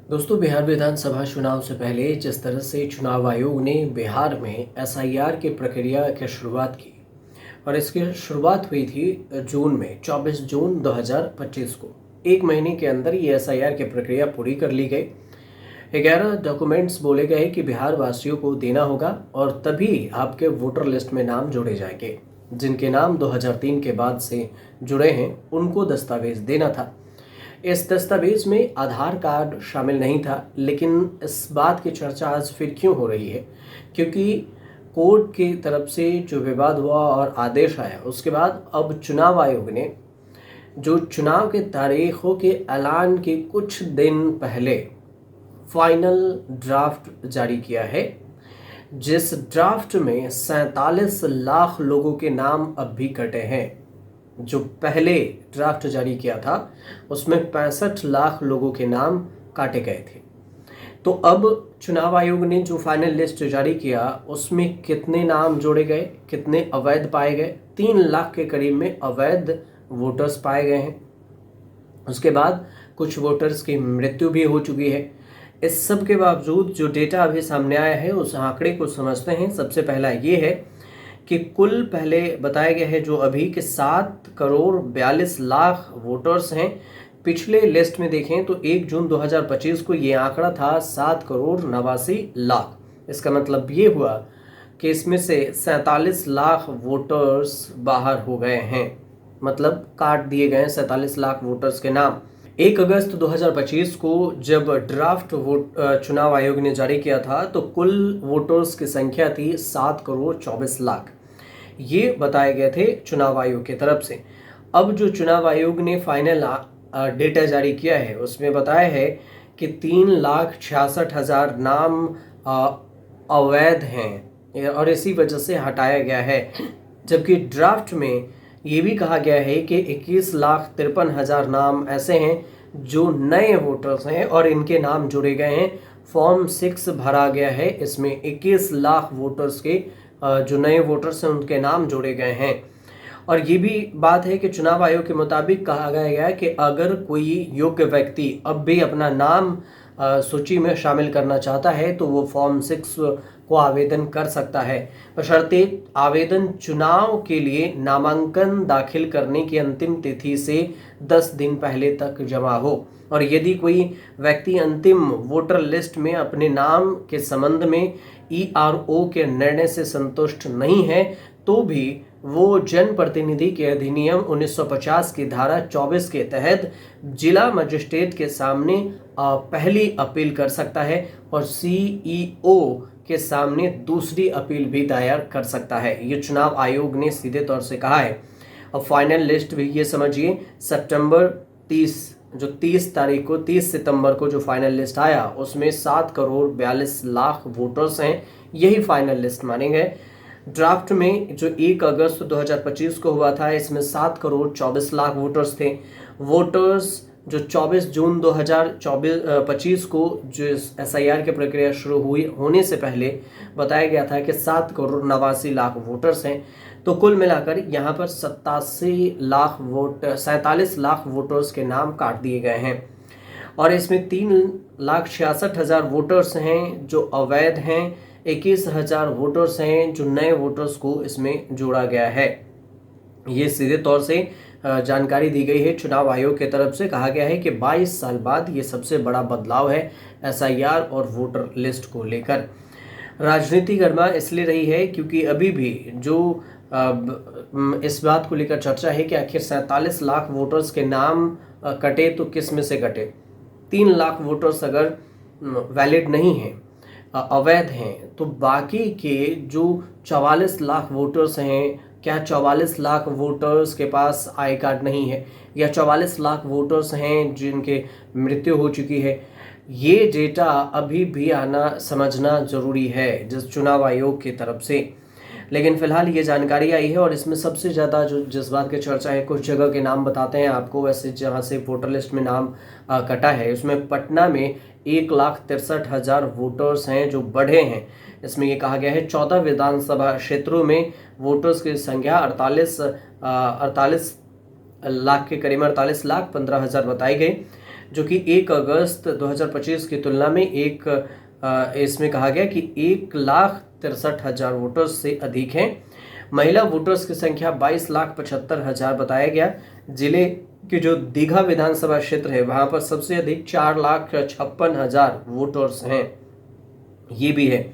दोस्तों, बिहार विधानसभा चुनाव से पहले जिस तरह से चुनाव आयोग ने बिहार में एसआईआर की प्रक्रिया की शुरुआत की और इसकी शुरुआत हुई थी जून में 24 जून 2025 को। एक महीने के अंदर ये एसआईआर की प्रक्रिया पूरी कर ली गई। 11 डॉक्यूमेंट्स बोले गए कि बिहार वासियों को देना होगा और तभी आपके वोटर लिस्ट में नाम जोड़े जाएंगे। जिनके नाम 2003 के बाद से जुड़े हैं उनको दस्तावेज देना था। इस दस्तावेज में आधार कार्ड शामिल नहीं था, लेकिन इस बात की चर्चा आज फिर क्यों हो रही है? क्योंकि कोर्ट की तरफ से जो विवाद हुआ और आदेश आया, उसके बाद अब चुनाव आयोग ने जो चुनाव के तारीखों के ऐलान के कुछ दिन पहले फाइनल ड्राफ्ट जारी किया है, जिस ड्राफ्ट में 47 लाख लोगों के नाम अब भी कटे हैं। जो पहले ड्राफ्ट जारी किया था उसमें 65 लाख लोगों के नाम काटे गए थे। तो अब चुनाव आयोग ने जो फाइनल लिस्ट जारी किया उसमें कितने नाम जोड़े गए, कितने अवैध पाए गए? 3 लाख के करीब में अवैध वोटर्स पाए गए हैं। उसके बाद कुछ वोटर्स की मृत्यु भी हो चुकी है। इस सब के बावजूद जो डेटा अभी सामने आया है उस आंकड़े को समझते हैं। सबसे पहला ये है कि कुल पहले बताया गया है जो अभी के 7 करोड़ 42 लाख वोटर्स हैं। पिछले लिस्ट में देखें तो 1 जून 2025 को ये आंकड़ा था 7 करोड़ 89 लाख। इसका मतलब ये हुआ कि इसमें से 47 लाख वोटर्स बाहर हो गए हैं, मतलब काट दिए गए 47 लाख वोटर्स के नाम। 1 अगस्त 2025 को जब ड्राफ्ट चुनाव आयोग ने जारी किया था तो कुल वोटर्स की संख्या थी 7 करोड़ 24 लाख। ये बताए गए थे चुनाव आयोग की तरफ से। अब जो चुनाव आयोग ने फाइनल डेटा जारी किया है उसमें बताया है कि 3,66,000 नाम अवैध हैं और इसी वजह से हटाया गया है। जबकि ड्राफ्ट में ये भी कहा गया है कि 21,53,000 नाम ऐसे हैं जो नए वोटर्स हैं और इनके नाम जुड़े गए हैं। फॉर्म 6 भरा गया है, इसमें 21 लाख वोटर्स के जो नए वोटर्स हैं उनके नाम जोड़े गए हैं। और ये भी बात है कि चुनाव आयोग के मुताबिक कहा गया है कि अगर कोई योग्य व्यक्ति अब भी अपना नाम सूची में शामिल करना चाहता है तो वो फॉर्म 6 को आवेदन कर सकता है, बशर्ते आवेदन चुनाव के लिए नामांकन दाखिल करने की अंतिम तिथि से 10 दिन पहले तक जमा हो। और यदि कोई व्यक्ति अंतिम वोटर लिस्ट में अपने नाम के संबंध में ईआरओ के निर्णय से संतुष्ट नहीं है तो भी वो जनप्रतिनिधि के अधिनियम 1950 की धारा 24 के तहत जिला मजिस्ट्रेट के सामने पहली अपील कर सकता है और सीईओ के सामने दूसरी अपील भी दायर कर सकता है। ये चुनाव आयोग ने सीधे तौर से कहा है। अब फाइनल लिस्ट भी ये समझिए सितंबर 30 जो 30 तारीख को 30 सितंबर को जो फाइनल लिस्ट आया उसमें 7 करोड़ 42 लाख वोटर्स हैं। यही फाइनल लिस्ट माने गए। ड्राफ्ट में जो 1 अगस्त 2025 को हुआ था इसमें 7 करोड़ 24 लाख वोटर्स थे। वोटर्स जो 24 जून 2025 को जो एसआईआर की प्रक्रिया शुरू हुई होने से पहले बताया गया था कि 7 करोड़ 89 लाख वोटर्स हैं। तो कुल मिलाकर यहाँ पर 47 लाख वोटर्स के नाम काट दिए गए हैं और इसमें 3,66,000 वोटर्स हैं जो अवैध हैं। 21,000 वोटर्स हैं जो नए वोटर्स को इसमें जोड़ा गया है। ये सीधे तौर से जानकारी दी गई है चुनाव आयोग की तरफ से। कहा गया है कि 22 साल बाद ये सबसे बड़ा बदलाव है एसआईआर और वोटर लिस्ट को लेकर। राजनीति गर्मा इसलिए रही है क्योंकि अभी भी जो इस बात को लेकर चर्चा है कि आखिर 47 लाख वोटर्स के नाम कटे तो किस में से कटे। 3 लाख वोटर्स अगर वैलिड नहीं हैं, अवैध हैं, तो बाकी के जो 44 लाख वोटर्स हैं, क्या 44 लाख वोटर्स के पास आई कार्ड नहीं है या 44 लाख वोटर्स हैं जिनके मृत्यु हो चुकी है? ये डेटा अभी भी आना समझना जरूरी है जिस चुनाव आयोग की तरफ से। लेकिन फिलहाल ये जानकारी आई है और इसमें सबसे ज़्यादा जो जिस बात की चर्चा है, कुछ जगह के नाम बताते हैं आपको। वैसे जहाँ से वोटर लिस्ट में नाम कटा है उसमें पटना में 1,63,000 वोटर्स हैं जो बढ़े हैं। इसमें ये कहा गया है 14 विधानसभा क्षेत्रों में वोटर्स की संख्या 48 लाख के करीब 48,15,000 बताई गई। जो कि 1 अगस्त 2025 की तुलना में इसमें कहा गया कि 1,63,000 वोटर्स से अधिक हैं। महिला वोटर्स की संख्या 22,75,000 बताया गया। जिले के जो दीघा विधानसभा क्षेत्र है वहां पर सबसे अधिक 4,56,000 वोटर्स हैं, ये भी है।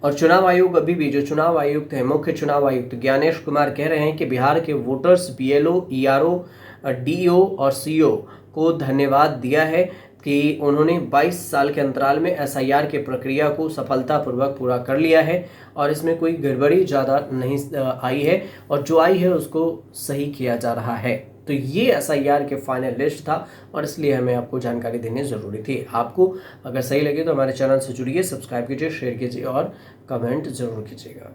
और चुनाव आयोग अभी भी जो चुनाव आयुक्त है, मुख्य चुनाव आयुक्त ज्ञानेश कुमार कह रहे हैं कि बिहार के वोटर्स बीएलओ, ईआरओ, डीओ और सीओ को धन्यवाद दिया है कि उन्होंने 22 साल के अंतराल में एसआईआर के प्रक्रिया को सफलतापूर्वक पूरा कर लिया है और इसमें कोई गड़बड़ी ज़्यादा नहीं आई है और जो आई है उसको सही किया जा रहा है। तो ये एसआईआर के फाइनल लिस्ट था और इसलिए हमें आपको जानकारी देनी ज़रूरी थी। आपको अगर सही लगे तो हमारे चैनल से जुड़िए, सब्सक्राइब कीजिए, शेयर कीजिए और कमेंट ज़रूर कीजिएगा।